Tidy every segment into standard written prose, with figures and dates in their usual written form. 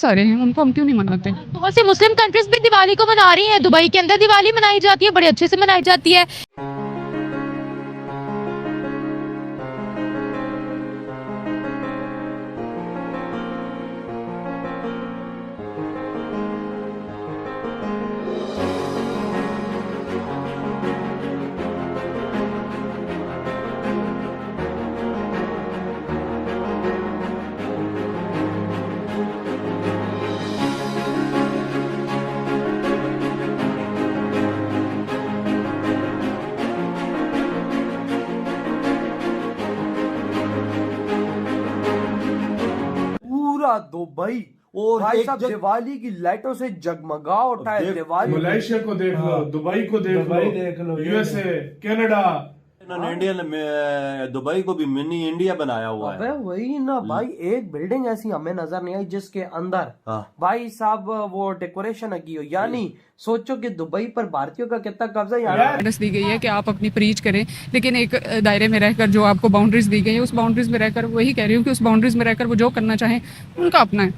सारे हैं, उनको हम क्यों नहीं मनाते। बहुत सी मुस्लिम कंट्रीज भी दिवाली को मना रही हैं। दुबई के अंदर दिवाली मनाई जाती है, बड़े अच्छे से मनाई जाती है। पूरा दुबई और भाई एक साहब दिवाली की लाइटों से जगमगा उठा है। दिवाली मलेशिया को देख लो, दुबई को देख लो, यूएसए, कनाडा। इंडियन दुबई को भी मिनी इंडिया बनाया हुआ अबे है। वही ना भाई, एक बिल्डिंग ऐसी हमें नजर नहीं आई जिसके अंदर हाँ। भाई साहब वो डेकोरेशन की हो। यानी सोचो कि दुबई पर भारतीयों का कितना कब्जा है। यहाँ गाइडेंस दी गई है कि आप अपनी प्रीच करें, लेकिन एक दायरे में रहकर जो आपको बाउंड्रीज दी गई है उस बाउंड्रीज में रहकर, वही कह रही हूँ कि उस बाउंड्रीज में रहकर वो जो करना चाहें उनका अपना है,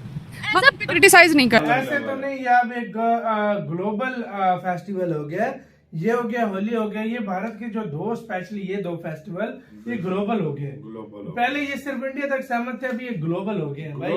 हम क्रिटिसाइज नहीं कर। ऐसे तो नहीं, ये अब एक ग्लोबल फेस्टिवल हो गया, ये हो गया होली हो गया, ये भारत के जो दो स्पेशली ये दो फेस्टिवल ये ग्लोबल हो गए। पहले ये सिर्फ इंडिया तक सीमित थे, अभी ये ग्लोबल हो गए भाई।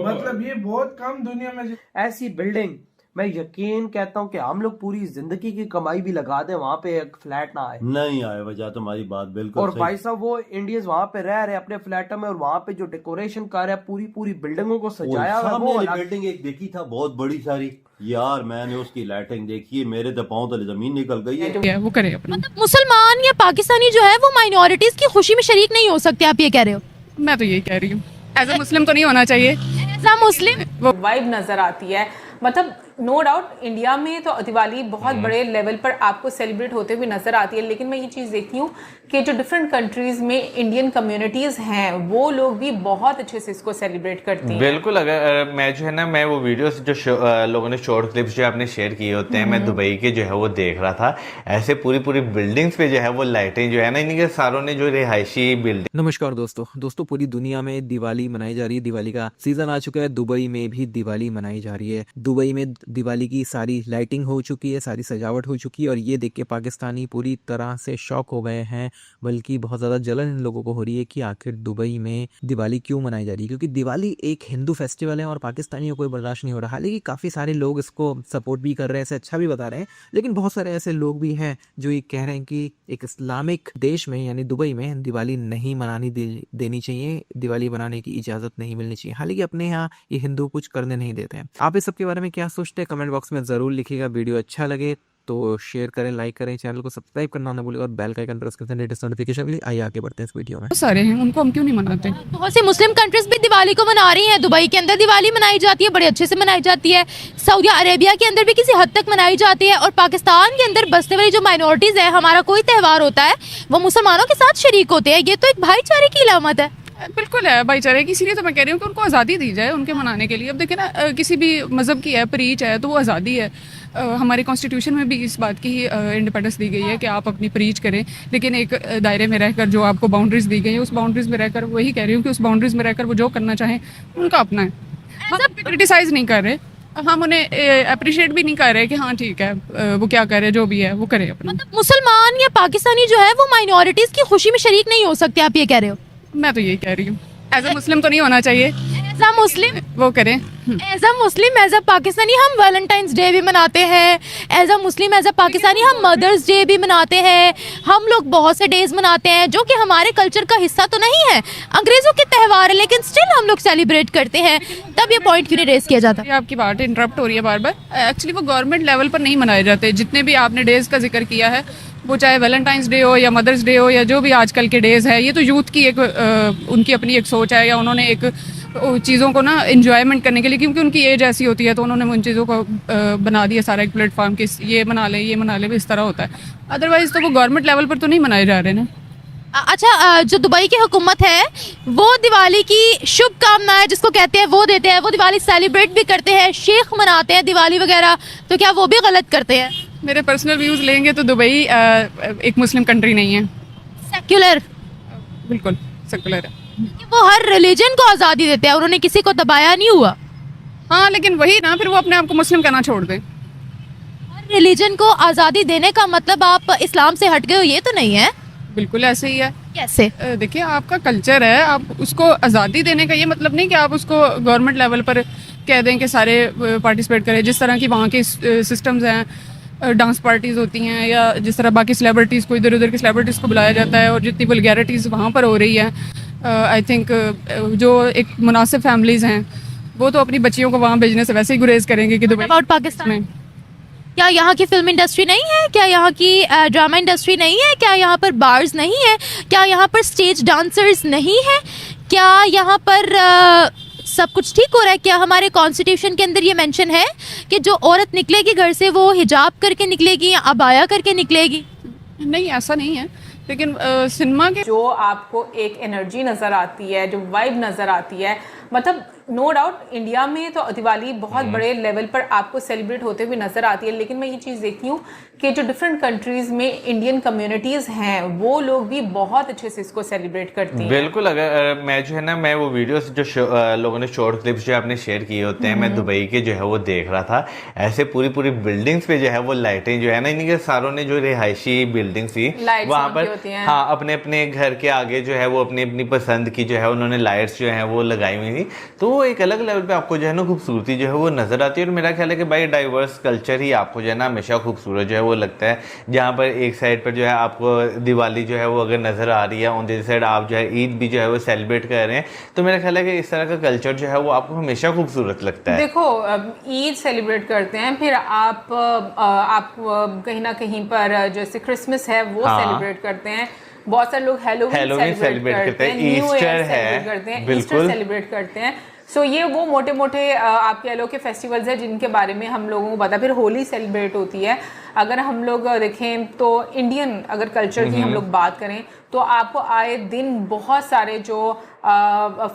मतलब ये बहुत कम दुनिया में ऐसी बिल्डिंग मैं यकीन कहता हूँ कि हम लोग पूरी जिंदगी की कमाई भी लगा दें, वहाँ पे एक फ्लैट ना आए। नहीं आए वजह, तुम्हारी बात बिल्कुल और सही। भाई साहब वो इंडियंस वहाँ पे रह रहे अपने फ्लैटों में, और वहाँ पे जो डेकोरेशन कर रहे हैं पूरी बिल्डिंगों को सजाया हुआ है, सामने वो वाली अलग। बिल्डिंग एक देखी था बहुत बड़ी सारी यार, मैंने उसकी लाइटिंग देखी है, मेरे तो पाँव तले जमीन निकल गई है। वो करे अपना। मतलब मुसलमान या पाकिस्तानी जो है वो माइनॉरिटीज की खुशी में शरीक नहीं हो सकते, आप ये कह रहे हो? मैं तो यही कह रही हूँ, एज ए मुस्लिम तो नहीं होना चाहिए। एज अ मुस्लिम वो वाइब नजर आती है। मतलब नो डाउट इंडिया में तो दिवाली बहुत बड़े लेवल पर आपको सेलिब्रेट होते हुए नजर आती है, लेकिन मैं ये चीज़ देखती हूँ कि जो डिफरेंट कंट्रीज में इंडियन कम्युनिटीज़ हैं वो लोग भी बहुत अच्छे से इसको सेलिब्रेट करती हैं। बिल्कुल। अगर मैं जो है ना, मैं वो वीडियोस जो लोगों ने शॉर्ट क्लिप्स जो आपने शेयर किए होते हैं, मैं दुबई के जो है वो देख रहा था। ऐसे पूरी बिल्डिंग्स पे जो है वो लाइटें जो है ना, इनके सारों ने जो रिहायशी बिल्डिंग। नमस्कार दोस्तों, पूरी दुनिया में दिवाली मनाई जा रही है। दिवाली का सीजन आ चुका है, दुबई में भी दिवाली मनाई जा रही है। दुबई में दिवाली की सारी लाइटिंग हो चुकी है, सारी सजावट हो चुकी है, और ये देख के पाकिस्तानी पूरी तरह से शॉक हो गए हैं। बल्कि बहुत ज़्यादा जलन इन लोगों को हो रही है कि आखिर दुबई में दिवाली क्यों मनाई जा रही है, क्योंकि दिवाली एक हिंदू फेस्टिवल है और पाकिस्तानियों को बर्दाश्त नहीं हो रहा। हालांकि काफ़ी सारे लोग इसको सपोर्ट भी कर रहे हैं, इसे अच्छा भी बता रहे हैं, लेकिन बहुत सारे ऐसे लोग भी हैं जो ये कह रहे हैं कि एक इस्लामिक देश में यानी दुबई में दिवाली नहीं मनानी देनी चाहिए, दिवाली बनाने की इजाज़त नहीं मिलनी चाहिए। हालांकि अपने यहाँ ये हिंदू कुछ करने नहीं देते हैं। आप इस सब के बारे में क्या सोचते हैं कमेंट बॉक्स में ज़रूर लिखिएगा। वीडियो अच्छा लगे तो शेयर करें, लाइक करें, चैनल को सब्सक्राइब करना ना भूलें और बेल का आइकन प्रेस करते हैं लेटेस्ट नोटिफिकेशन के लिए। आइए आगे बढ़ते हैं इस वीडियो में। सारे हैं, उनको हम क्यों नहीं मनाते। बहुत सी मुस्लिम कंट्रीज भी दिवाली को मना रही हैं। दुबई के अंदर दिवाली मनाई जाती है, बड़े अच्छे से मनाई जाती है। सऊदी अरेबिया के अंदर भी किसी हद तक मनाई जाती है। और पाकिस्तान के अंदर बसने वाली जो माइनॉरिटीज है, हमारा कोई त्यौहार होता है वो मुसलमानों के साथ शरीक होते हैं। ये तो एक भाईचारे की अलामत है। बिल्कुल है भाईचारे की, इसीलिए तो मैं कह रही हूँ कि उनको आज़ादी दी जाए उनके मनाने के लिए। अब देखिए ना, किसी भी मज़हब की है, प्रीच है, तो वो आज़ादी है। हमारे कॉन्स्टिट्यूशन में भी इस बात की इंडिपेंडेंस दी गई है कि आप अपनी प्रीच करें, लेकिन एक दायरे में रहकर जो आपको बाउंड्रीज दी गई है उस बाउंड्रीज में रहकर, वही कह रही हूँ कि उस बाउंड्रीज में रहकर वो जो करना चाहें उनका अपना है, हम क्रिटिसाइज नहीं कर रहे, हम उन्हें अप्रिशिएट भी नहीं कर रहे कि हाँ ठीक है वो क्या करे, जो भी है वो करे अपना। मतलब मुसलमान या पाकिस्तानी जो है वो माइनॉरिटीज की खुशी में शरीक नहीं हो सकते, आप ये कह रहे हो? मैं तो यही कह रही हूँ, एज ए मुस्लिम तो नहीं होना चाहिए। एज अ मुस्लिम वो करें। As a Muslim, as a Pakistani हम वैलेंटाइंस डे भी मनाते हैं। As a Muslim, as a Pakistani हम मदर्स डे भी मनाते हैं। हम लोग बहुत से डेज मनाते हैं जो कि हमारे कल्चर का हिस्सा तो नहीं है, अंग्रेजों के त्यौहार है, लेकिन स्टिल हम लोग सेलिब्रेट करते हैं। तब ये पॉइंट क्यों नहीं रेस किया जाता? आपकी बात इंटरप्ट हो रही है बार बार। एक्चुअली वो गवर्नमेंट लेवल पर नहीं मनाए जाते। जितने भी आपने डेज का जिक्र किया है, वो चाहे वैलेंटाइंस डे हो या मदर्स डे हो या जो भी आजकल के डेज है, ये तो यूथ की एक उनकी अपनी एक सोच है, या उन्होंने एक चीज़ों को ना इंजॉयमेंट करने के लिए, क्योंकि उनकी एज ऐसी होती है, तो उन्होंने उन चीज़ों को बना दिया सारा एक प्लेटफॉर्म कि ये मना ले इस तरह होता है। अदरवाइज तो वो गवर्नमेंट लेवल पर तो नहीं मनाए जा रहे ना। अच्छा, जो दुबई की हुकूमत है वो दिवाली की शुभकामनाएं जिसको कहते हैं वो देते हैं, वो दिवाली सेलिब्रेट भी करते हैं, शेख मनाते हैं दिवाली वगैरह, तो क्या वो भी गलत करते हैं? मेरे पर्सनल व्यूज़ लेंगे तो दुबई एक मुस्लिम कंट्री नहीं है, सेक्युलर, बिल्कुल सेकुलर है। वो हर रिलीजन को आज़ादी देते हैं, उन्होंने किसी को दबाया नहीं हुआ। हाँ, लेकिन वही ना, फिर वो अपने आप को मुस्लिम कहना छोड़ दें। रिलीजन को आज़ादी देने का मतलब आप इस्लाम से हट गए हो, ये तो नहीं है। बिल्कुल ऐसे ही है। कैसे? देखिए, आपका कल्चर है, आप उसको आज़ादी देने का ये मतलब नहीं कि आप उसको गवर्नमेंट लेवल पर कह दें कि सारे पार्टिसिपेट करें। जिस तरह की वहाँ के सिस्टम्स हैं, डांस पार्टीज़ होती हैं, या जिस तरह बाकी सेलिब्रिटीज़ को, इधर उधर की सेलिब्रिटीज़ को बुलाया जाता है, और जितनी वल्गैरिटीज़ वहाँ पर हो रही है, आई थिंक जो एक मुनासिब फैमिलीज़ हैं वो तो अपनी बच्चियों को वहाँ भेजने से वैसे ही गुरेज करेंगे कि दुबई अबाउट पाकिस्तान में। क्या यहाँ की फिल्म इंडस्ट्री नहीं है? क्या यहाँ की ड्रामा इंडस्ट्री नहीं है? क्या यहाँ पर बार्स नहीं है? क्या यहाँ पर स्टेज डांसर्स नहीं है? क्या यहाँ पर सब कुछ ठीक हो रहा है? क्या हमारे कॉन्स्टिट्यूशन के अंदर ये मेंशन है कि जो औरत निकलेगी घर से वो हिजाब करके निकलेगी या अबाया करके निकलेगी? नहीं, ऐसा नहीं है, लेकिन सिनेमा के जो आपको एक एनर्जी नज़र आती है, जो वाइब नज़र आती है, मतलब नो डाउट इंडिया में तो दिवाली बहुत बड़े लेवल पर आपको सेलिब्रेट होते हुए नज़र आती है, लेकिन मैं ये चीज़ देखती हूँ कि जो डिफरेंट कंट्रीज़ में इंडियन कम्युनिटीज़ हैं वो लोग भी बहुत अच्छे से इसको सेलिब्रेट करती हैं। बिल्कुल। अगर मैं जो है ना, मैं वो वीडियोस जो लोगों ने शॉर्ट क्लिप्स जो आपने शेयर किए होते हैं, मैं दुबई के जो है वो देख रहा था। ऐसे पूरी पूरी बिल्डिंग्स पे जो है वो लाइटें जो है ना, इनके सारों ने जो रिहायशी बिल्डिंग्स थी वहाँ पर, हाँ, अपने अपने घर के आगे जो है वो अपनी अपनी पसंद की जो है उन्होंने लाइट्स जो है वो लगाई हुई थी। तो वो एक अलग लेवल पे आपको जो है ना खूबसूरती जो है वो नजर आती है। और मेरा ख्याल है कि भाई डाइवर्स कल्चर ही आपको जो है ना हमेशा खूबसूरत जो है वो लगता है। जहाँ पर एक साइड पर जो है आपको दिवाली जो है वो अगर नजर आ रही है, ऑन द साइड आप जो है ईद भी जो है वो सेलिब्रेट कर रहे हैं, तो मेरा ख्याल है कि इस तरह का कल्चर जो है वो आपको हमेशा खूबसूरत लगता है। देखो, ईद सेलिब्रेट करते हैं, फिर आप कहीं ना कहीं पर जैसे क्रिसमस है वो सेलिब्रेट करते हैं, बहुत सारे लोग हेलोवीन सेलिब्रेट करते हैं, न्यू ईयर सेलिब्रेट करते हैं, ईस्टर सेलिब्रेट करते हैं। सो ये वो मोटे मोटे आप कह लो कि फेस्टिवल्स हैं जिनके बारे में हम लोगों को पता। फिर होली सेलिब्रेट होती है। अगर हम लोग देखें तो इंडियन अगर कल्चर की हम लोग बात करें तो आपको आए दिन बहुत सारे जो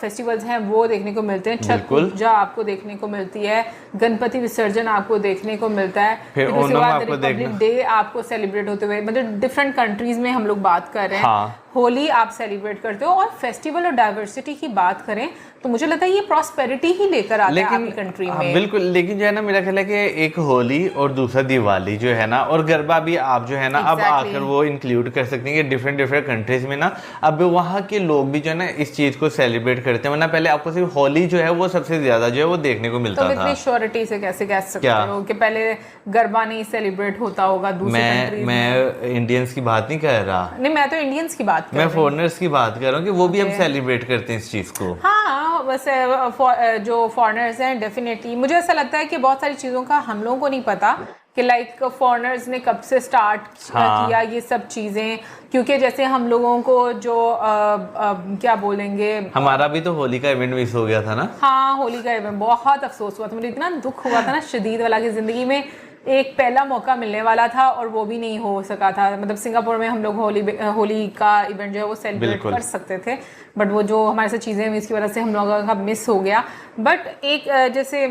फेस्टिवल्स हैं वो देखने को मिलते हैं। छठ पूजा आपको देखने को मिलती है, गणपति विसर्जन आपको देखने को मिलता है, फिर उसके बाद रिपब्लिक डे आपको सेलिब्रेट होते हुए, मतलब डिफरेंट कंट्रीज में हम लोग बात कर रहे हैं। हाँ। होली आप सेलिब्रेट करते हो। और फेस्टिवल और डाइवर्सिटी की बात करें तो मुझे लगता है ये प्रॉस्पेरिटी ही लेकर आता है आपकी कंट्री में। बिल्कुल। लेकिन जो है ना मेरा ख्याल है कि एक होली और दूसरा दिवाली जो है ना, और गरबा भी आप जो है ना अब आकर वो इंक्लूड कर सकते हैं कि डिफरेंट डिफरेंट कंट्रीज में ना अब वहाँ के लोग भी जो है ना इस चीज को सेलिब्रेट करते हैं। वरना पहले आपको सिर्फ होली जो है वो सबसे ज्यादा जो है वो देखने को मिलता था। इतनी श्योरिटी से कैसे कह सकते हो कि पहले गरबा नहीं सेलिब्रेट होता होगा दूसरे कंट्रीज में? मैं इंडियंस की बात नहीं कर रहा। नहीं, मैं तो इंडियंस की बात कर रही हूं। मैं फॉरेनर्स की बात कर रहा हूँ कि वो भी अब सेलिब्रेट करते हैं इस चीज को। हाँ, वैसे जो फॉरेनर्स हैं डेफिनेटली मुझे ऐसा लगता है कि बहुत सारी चीज़ों का हम लोगों को नहीं पता कि लाइक फॉरेनर्स ने कब से स्टार्ट किया ये सब चीज़ें, क्योंकि जैसे हम लोगों को जो क्या बोलेंगे, हमारा भी तो होली का इवेंट मिस हो गया था ना। हाँ, होली का इवेंट बहुत अफसोस हुआ था, मुझे इतना दुख हुआ था ना शदीद वाला की ज़िंदगी में। एक पहला मौका मिलने वाला था और वो भी नहीं हो सका था। मतलब सिंगापुर में हम लोग होली का इवेंट जो है वो सेलिब्रेट कर सकते थे, बट वो जो हमारे साथ चीज़ें हुई इसकी वजह से हम लोगों का मिस हो गया। बट एक जैसे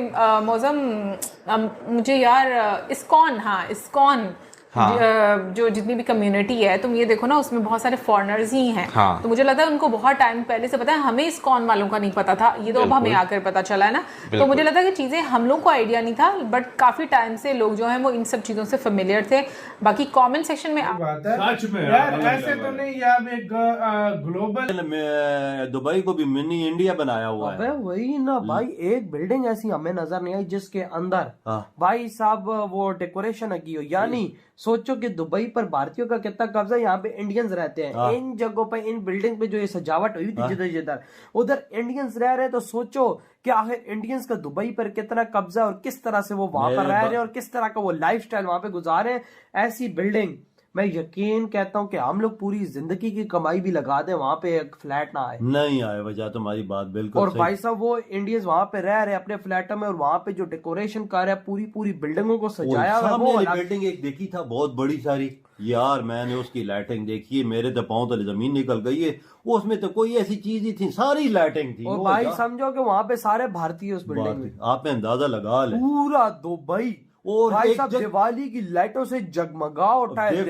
मौसम मुझे यार इस्कॉन जो जितनी भी कम्युनिटी है तुम ये देखो ना, उसमें बहुत सारे फॉरेनर्स ही हैं। तो मुझे लगता है उनको बहुत टाइम पहले से पता है, हमें इस्कॉन वालों का नहीं पता था, ये तो अब हमें आकर पता चला है ना। तो मुझे लगता है कि चीज़ें हम लोग को आइडिया नहीं था, बट काफी टाइम से लोग जो हैं वो इन सब चीज़ों से फेमिलियर थे। बाकी कमेंट सेक्शन में बात है सच में यार, ऐसे तो नहीं यार, एक ग्लोबल दुबई को भी मिनी इंडिया बनाया हुआ है। वही ना भाई, एक बिल्डिंग ऐसी हमें नजर नहीं आई जिसके अंदर भाई साहब वो डेकोरेशन की हो। यानी सोचो कि दुबई पर भारतीयों का कितना कब्जा है, यहाँ पे इंडियंस रहते हैं। इन जगहों पे, इन बिल्डिंग पे जो ये सजावट हुई थी जिधर जिधर उधर इंडियंस रह रहे हैं, तो सोचो कि आखिर इंडियंस का दुबई पर कितना कब्जा और किस तरह से वो वहां पर रह रहे हैं और किस तरह का वो लाइफस्टाइल वहां पे गुजार रहे हैं। ऐसी बिल्डिंग मैं यकीन कहता हूँ कि हम लोग पूरी जिंदगी की कमाई भी लगा दें, वहां पे एक फ्लैट ना आए। नहीं आए, वजह तुम्हारी बात बिल्कुल और भाई साहब वो इंडियंस वहां पे रह रहे अपने फ्लैटों में, और वहां पे जो डेकोरेशन कर रहे हैं, पूरी पूरी बिल्डिंगों को सजाया हुआ है। वो बिल्डिंग एक देखी था बहुत बड़ी सारी यार, मैंने उसकी लाइटिंग देखी है, मेरे तो पांव तले जमीन निकल गई है। उसमें तो कोई ऐसी चीज ही थी, सारी लाइटिंग थी। और भाई समझो कि वहां पे सारे भारतीय उस बिल्डिंग में, आपने अंदाजा लगा ले पूरा दुबई। और भाई साहब दिवाली की लाइटों से जगमगा उठा है